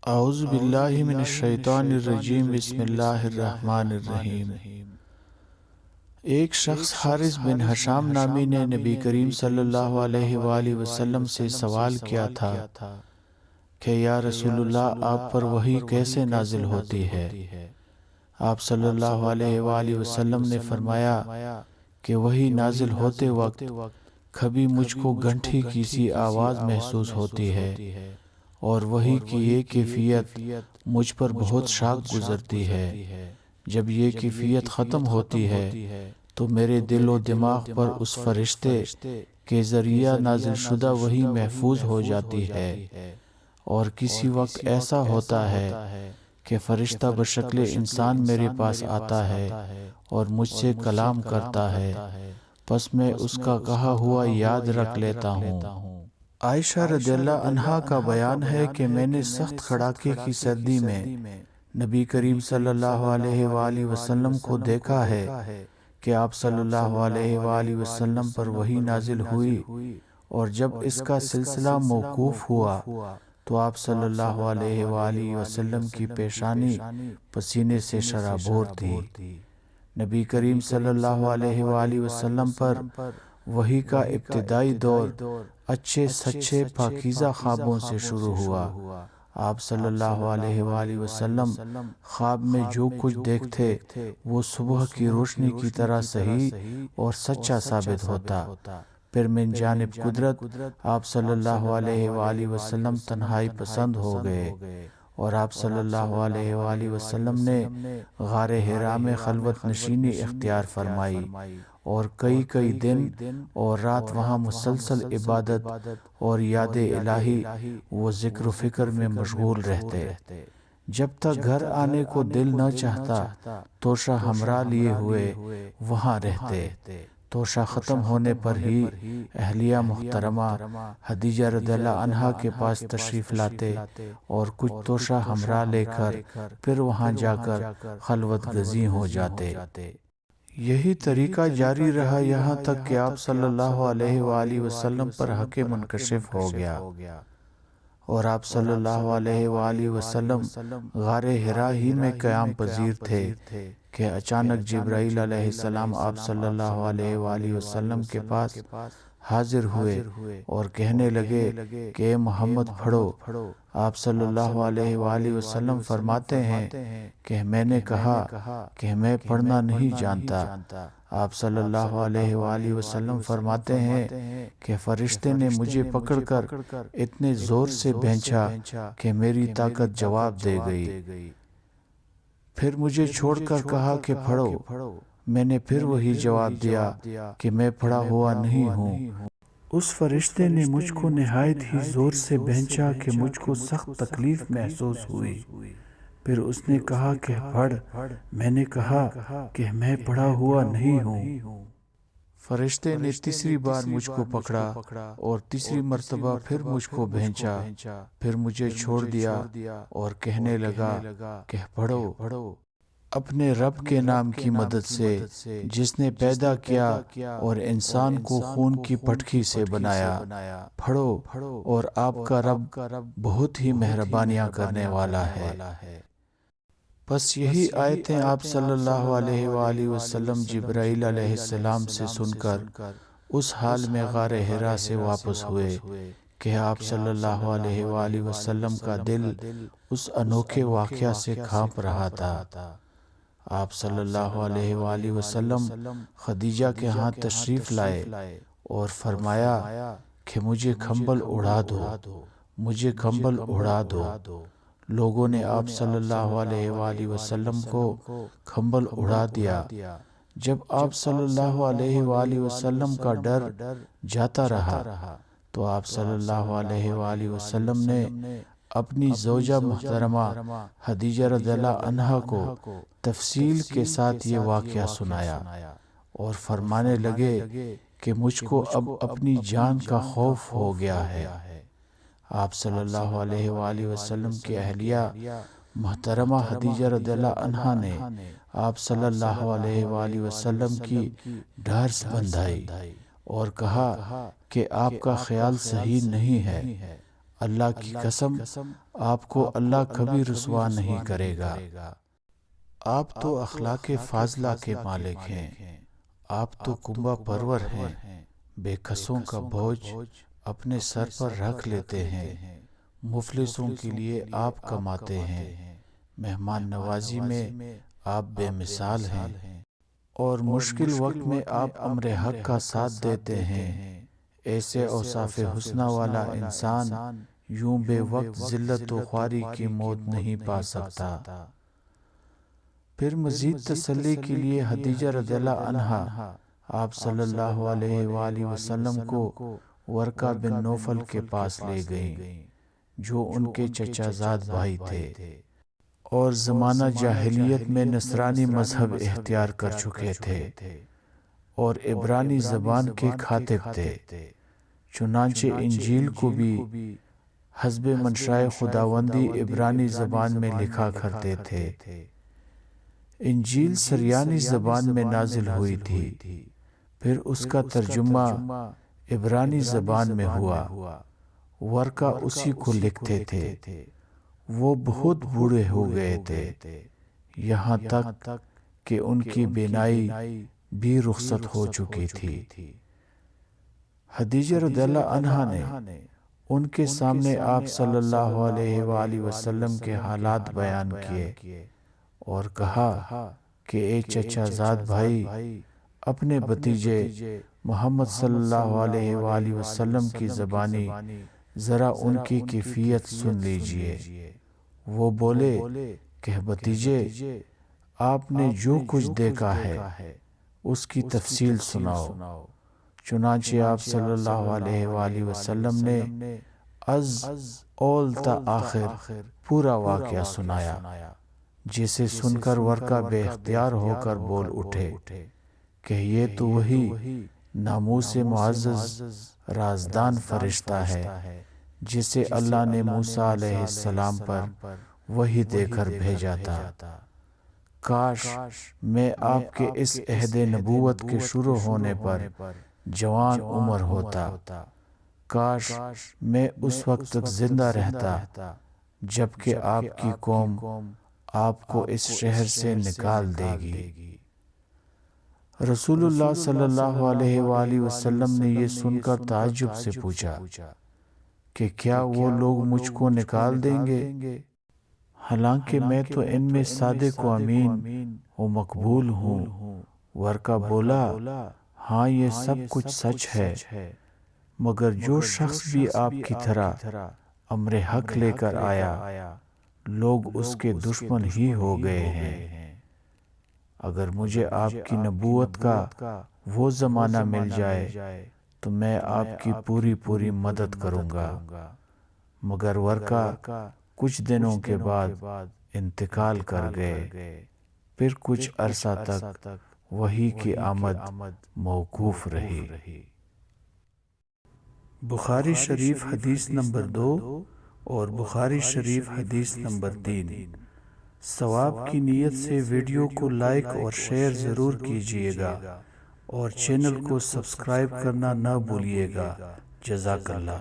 اعوذ باللہ من الشیطان الرجیم بسم اللہ الرحمن الرحیم۔ ایک شخص حارث بن حشام نامی نے نبی کریم صلی اللہ علیہ وآلہ وسلم سے سوال کیا تھا کہ یا رسول اللہ آپ پر وحی کیسے نازل ہوتی ہے؟ آپ صلی اللہ علیہ وآلہ وسلم نے فرمایا کہ وحی نازل ہوتے وقت کبھی مجھ کو گھنٹی کی سی آواز محسوس ہوتی ہے اور وحی کی یہ کیفیت مجھ پر بہت شاق گزرتی ہے۔ جب یہ کیفیت ختم ہوتی ہے تو میرے دل و دماغ پر اس فرشتے کے ذریعہ نازل شدہ وحی محفوظ ہو جاتی ہے، اور کسی وقت ایسا ہوتا ہے کہ فرشتہ بشکل انسان میرے پاس آتا ہے اور مجھ سے کلام کرتا ہے، پس میں اس کا کہا ہوا یاد رکھ لیتا ہوں۔ عائشہ رضی اللہ عنہا کا بیان ہے کہ میں نے سخت کڑاکے کی سردی میں نبی کریم صلی اللہ علیہ وآلہ وسلم کو دیکھا ہے کہ آپ صلی اللہ علیہ وآلہ وسلم پر وحی نازل ہوئی، اور جب اس کا سلسلہ موقوف ہوا تو آپ صلی اللہ علیہ وآلہ وسلم کی پیشانی پسینے سے شرابور تھی۔ نبی کریم صلی اللہ علیہ وآلہ وسلم پر وحی کا ابتدائی دور اچھے سچے پاکیزہ خوابوں سے شروع ہوا۔ آپ صلی اللہ علیہ وآلہ وسلم خواب میں جو کچھ دیکھتے وہ صبح کی روشنی کی طرح صحیح اور سچا ثابت ہوتا۔ پھر من جانب قدرت آپ صلی اللہ علیہ وآلہ وسلم تنہائی پسند ہو گئے، اور آپ صلی اللہ علیہ وآلہ وسلم نے غار حرا میں خلوت نشینی اختیار فرمائی، اور کئی دن اور رات وہاں مسلسل عبادت اور یاد الہی و ذکر و فکر میں مشغول رہتے۔ جب تک گھر آنے کو دل نہ چاہتا توشہ ہمراہ لیے ہوئے وہاں رہتے۔ توشہ ختم ہونے پر ہی اہلیہ محترمہ خدیجہ رضی اللہ عنہا کے پاس تشریف لاتے اور کچھ توشہ ہمراہ لے کر پھر وہاں جا کر خلوت گزیں ہو جاتے۔ یہی طریقہ جاری رہا یہاں تک کہ آپ صلی اللہ علیہ وآلہ وسلم پر حق منکشف ہو گیا، اور آپ صلی اللہ علیہ وآلہ وسلم غار حرا ہی میں قیام پذیر تھے کہ اچانک جبرائیل علیہ السلام آپ صلی اللہ علیہ وآلہ وسلم کے پاس حاضر ہوئے اور کہنے لگے کہ اے محمد پڑھو۔ آپ صلی اللہ علیہ وآلہ وسلم فرماتے ہیں کہ میں نے کہا کہ میں پڑھنا نہیں جانتا۔ آپ صلی اللہ علیہ وآلہ وسلم فرماتے ہیں کہ فرشتے نے مجھے پکڑ کر اتنے زور سے بھینچا کہ میری طاقت جواب دے گئی، پھر مجھے چھوڑ کر کہا کہ پڑھو۔ میں نے پھر وہی جواب دیا کہ میں پڑھا ہوا نہیں ہوں۔ اس فرشتے نے مجھ کو نہایت ہی زور سے بھینچا کہ مجھ کو سخت تکلیف محسوس ہوئی۔ پھر اس نے کہا کہ پڑھ۔ میں نے کہا کہ میں پڑھا ہوا نہیں ہوں۔ فرشتے نے تیسری بار مجھ کو پکڑا اور تیسری مرتبہ پھر مجھ کو بھینچا، پھر مجھے چھوڑ دیا اور کہنے لگا کہ پڑھو اپنے رب کے نام کی مدد سے جس نے پیدا کیا اور انسان کو خون کی پٹکی سے بنایا، پڑھو اور آپ کا رب بہت ہی مہربانیاں کرنے والا ہے۔ بس یہی آیتیں آپ صلی اللہ علیہ وآلہ وسلم جبرائیل علیہ السلام سے سن کر اس حال میں غار حرا سے واپس ہوئے کہ آپ صلی اللہ علیہ وآلہ وسلم کا دل اس انوکھے واقعہ سے کانپ رہا تھا۔ آپ صلی اللہ علیہ وآلہ وسلم خدیجہ کے ہاں تشریف لائے اور فرمایا کہ مجھے کمبل اڑا دو، مجھے کمبل اڑا دو۔ لوگوں نے آپ صلی اللہ علیہ وآلہ وسلم کو کمبل اڑا دیا۔ جب آپ صلی اللہ علیہ وآلہ وسلم کا ڈر جاتا رہا تو آپ صلی اللہ علیہ وآلہ وسلم نے اپنی زوجہ محترمہ خدیجہ رضی اللہ عنہا کو تفصیل کے ساتھ یہ واقعہ سنایا اور فرمانے لگے کہ مجھ کو اب اپنی جان کا خوف ہو گیا ہے۔ آپ صلی اللہ علیہ وآلہ وسلم کی اہلیہ محترمہ خدیجہ رضی اللہ عنہا نے آپ صلی اللہ علیہ وآلہ وسلم کی ڈھارس بندھائی اور کہا کہ آپ کا خیال صحیح نہیں ہے۔ اللہ کی قسم آپ کو اللہ کبھی رسوا نہیں کرے گا۔ آپ تو اخلاق فاضلہ کے مالک ہیں، آپ تو کنبہ پرور ہیں، بے کسوں کا بوجھ اپنے سر پر رکھ لیتے ہیں، مفلسوں کے لیے آپ کماتے ہیں، مہمان نوازی میں آپ بے مثال ہیں، اور مشکل وقت میں آپ امر حق کا ساتھ دیتے ہیں۔ ایسے اوصاف حسنہ والا انسان یوں بے وقت ذلت و خواری کی موت نہیں پا سکتا۔ پھر مزید تسلی کے لیے خدیجہ رضی اللہ عنہا آپ صلی اللہ علیہ وآلہ وسلم کو ورقہ بن نوفل کے پاس لے گئیں، جو ان کے چچا زاد بھائی تھے اور زمانہ جاہلیت میں نصرانی مذہب اختیار کر چکے تھے اور عبرانی زبان کے کاتب تھے، چنانچہ انجیل کو بھی حسب منشائے خداوندی عبرانی زبان میں لکھا کرتے تھے۔ انجیل سریانی زبان میں نازل ہوئی تھی، پھر اس کا ترجمہ عبرانی زبان میں ہوا۔ ورقہ اسی کو لکھتے تھے۔ وہ بہت بوڑھے ہو گئے تھے، یہاں تک کہ ان کی بینائی بھی رخصت ہو چکی تھی۔ خدیجہ رضی اللہ عنہا نے ان کے سامنے آپ صلی اللہ علیہ وآلہ وسلم کے حالات بیان کیے اور کہا کہ اے چچا زاد بھائی، اپنے بھتیجے محمد صلی اللہ علیہ وآلہ وسلم کی زبانی ذرا ان کی کیفیت سن لیجئے۔ وہ بولے کہ بھتیجے، آپ نے جو کچھ دیکھا ہے اس کی تفصیل سناؤ۔ چنانچہ آپ صلی اللہ علیہ وآلہ وسلم نے از اول تا آخر پورا واقعہ سنایا، جسے سن کر ورقہ بے اختیار ہو کر بول اٹھے کہ یہ تو وہی ناموس معزز رازدان فرشتہ ہے جسے اللہ نے موسیٰ علیہ السلام پر وحی دے کر بھیجا تھا۔ کاش میں آپ کے اس عہد نبوت کے شروع ہونے پر جوان عمر ہوتا، کاش میں اس وقت تک زندہ رہتا جبکہ آپ کی قوم آپ کو اس شہر سے نکال دے گی۔ رسول اللہ صلی اللہ علیہ وآلہ وسلم نے یہ سن کر تعجب سے پوچھا کہ کیا وہ لوگ مجھ کو نکال دیں گے؟ حالانکہ میں تو ان میں صادق و امین و مقبول ہوں۔ ورقہ بولا، ہاں یہ سب کچھ سچ ہے، مگر جو شخص بھی آپ کی طرح امر حق لے کر آیا، لوگ اس کے دشمن ہی ہو گئے ہیں۔ اگر مجھے آپ کی نبوت کا وہ زمانہ مل جائے تو میں آپ کی پوری مدد کروں گا۔ مگر ورقہ کچھ دنوں کے بعد انتقال کر گئے، پھر کچھ عرصہ تک وحی کی آمد موقوف رہی۔ بخاری شریف حدیث نمبر 2 اور بخاری شریف حدیث نمبر 3۔ ثواب کی نیت سے ویڈیو کو لائک اور شیئر ضرور کیجیے گا اور چینل کو سبسکرائب کرنا نہ بھولیے گا۔ جزاک اللہ۔